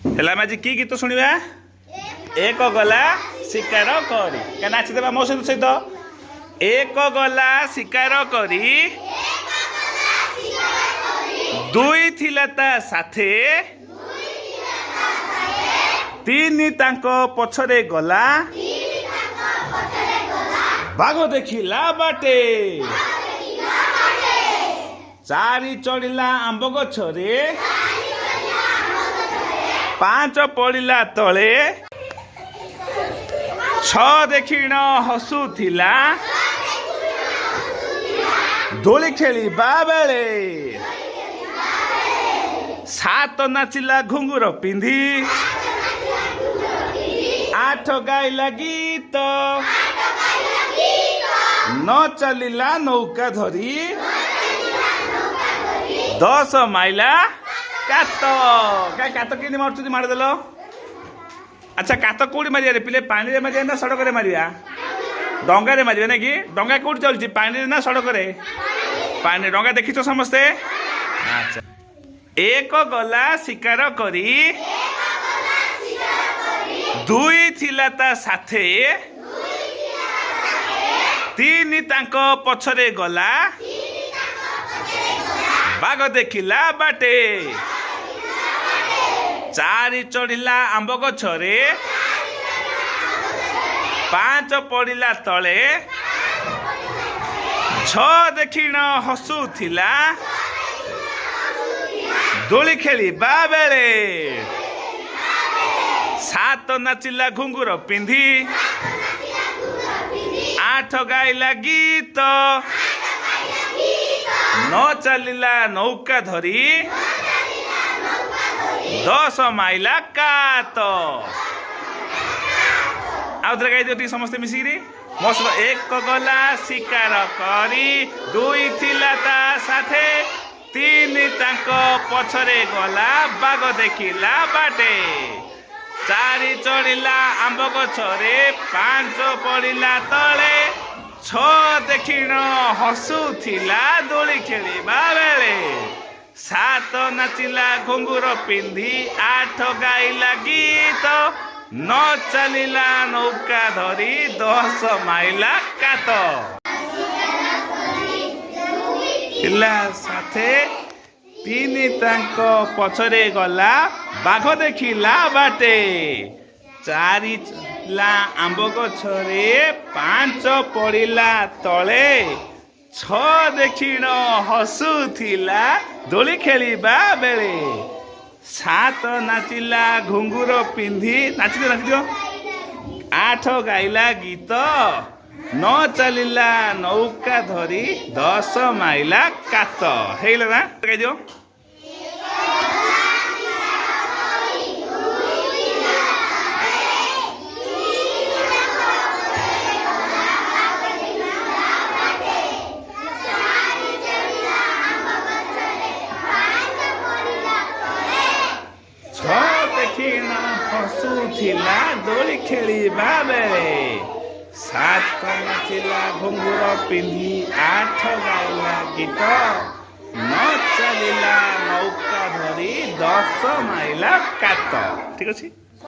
ହେଲା ଆମେ ଆଜି କି ଗୀତ ଶୁଣିବା? ଏକ ଗଲା ଶିକାର କରି କାଇଁ ନାଚିଦେବା ମୋ ସହିତ। ଏକ ଗଲା ଶିକାର କରି ଦୁଇ ଥିଲା ତା ସାଥେ ତିନି ତାଙ୍କ ପଛରେ ଗଲା ବାଘ ଦେଖିଲା ବାଟେ ଚାରି ଚଢିଲା ଆମ୍ବ ଗଛରେ ପାଞ୍ଚ ପଡ଼ିଲା ତଳେ ଛଅ ଦେଖିଣ ହସୁଥିଲା ଦୋଳି ଖେଳିବା ବେଳେ ସାତ ନାଚିଲା ଘୁଙ୍ଗୁର ପିନ୍ଧି ଆଠ ଗାଇଲା ଗୀତ ନ ଚାଲିଲା ନୌକା ଧରି ଦଶ ମାଇଲା କାତ। କାତ କେମିତି ମାରୁଛନ୍ତି ମାରିଦେଲ? ଆଚ୍ଛା କାତ କୋଉଠି ମାରିବା ରେ ପିଲେ? ପାଣିରେ ମାରିବା ନା ସଡ଼କରେ ମାରିବା? ଡଙ୍ଗାରେ ମାରିବା ନାଇଁ କି? ଡଙ୍ଗା କୋଉଠି ଚାଲୁଛି ପାଣିରେ ନା ସଡ଼କରେ? ପାଣି। ଡଙ୍ଗା ଦେଖିଛ ସମସ୍ତେ? ଆଚ୍ଛା ଏକ ଗଲା ଶିକାର କରି ଦୁଇ ଥିଲା ତା ସାଥେ ତିନି ତାଙ୍କ ପଛରେ ଗଲା ବାଘ ଦେଖିଲା ବାଟେ ଚାରି ଚଢିଲା ଆମ୍ବ ଗଛରେ ପାଞ୍ଚ ପଡ଼ିଲା ତଳେ ଛଅ ଦେଖିଣ ହସୁଥିଲା ଦୋଳି ଖେଳିବା ବେଳେ ସାତ ନାଚିଲା ଘୁଙ୍ଗୁର ପିନ୍ଧି ଆଠ ଗାଇଲା ଗୀତ ନ ଚାଲିଲା ନୌକା ଧରି ଦଶ ମାଇଲା କାତ। ଆଉ ଥରେ ଗାଇଦିଅ ଟିକେ ସମସ୍ତେ ମିଶିକିରି ମୋ ସହିତ। ଏକ ଗଲା ଶିକାର କରି ଦୁଇ ଥିଲା ତା ସାଥେ ତିନି ତାଙ୍କ ପଛରେ ଗଲା ବାଘ ଦେଖିଲା ବାଟେ ଚାରି ଚଢିଲା ଆମ୍ବ ଗଛରେ ପାଞ୍ଚ ପଡ଼ିଲା ତଳେ ଛଅ ଦେଖିଣ ହସୁଥିଲା ଦୋଳି ଖେଳିବା ବେଳେ ସାତ ନାଚିଲା ଘୁଙ୍ଗୁର ପିନ୍ଧି ଆଠ ଗାଇଲା ଗୀତ ନ ଚାଲିଲା ନୌକା ଧରି ଦଶ ମାଇଲା କାତ। ଥିଲା ସାଥେ ତିନି ତାଙ୍କ ପଛରେ ଗଲା ବାଘ ଦେଖିଲା ବାଟେ ଚାରି ଥିଲା ଆମ୍ବ ଗଛରେ ପାଞ୍ଚ ପଡ଼ିଲା ତଳେ ଛଅ ଦେଖିଣ ହସୁଥିଲା ଦୋଳି ଖେଳିବା ବେଳେ ସାତ ନାଚିଲା ଘୁଙ୍ଗୁର ପିନ୍ଧି ନାଚିଦିଅ ଆଠ ଗାଇଲା ଗୀତ ନ ଚାଲିଲା ନୌକା ଧରି ଦଶ ମାଇଲା କାତ। ହେଇଗଲା ନା? ଗାଇଦିଅ। ଦେଖିଣ ହସୁଥିଲା ଦୋଳି ଖେଳିବା ବେଳେ ସାତ ନାଚିଲା ଘୁଙ୍ଗୁର ପିନ୍ଧି ଆଠ ଗାଇଲା ଗୀତ ନ ଚାଲିଲା ନୌକା ଧରି ଦଶ ମାଇଲା କାତ। ଠିକ ଅଛି।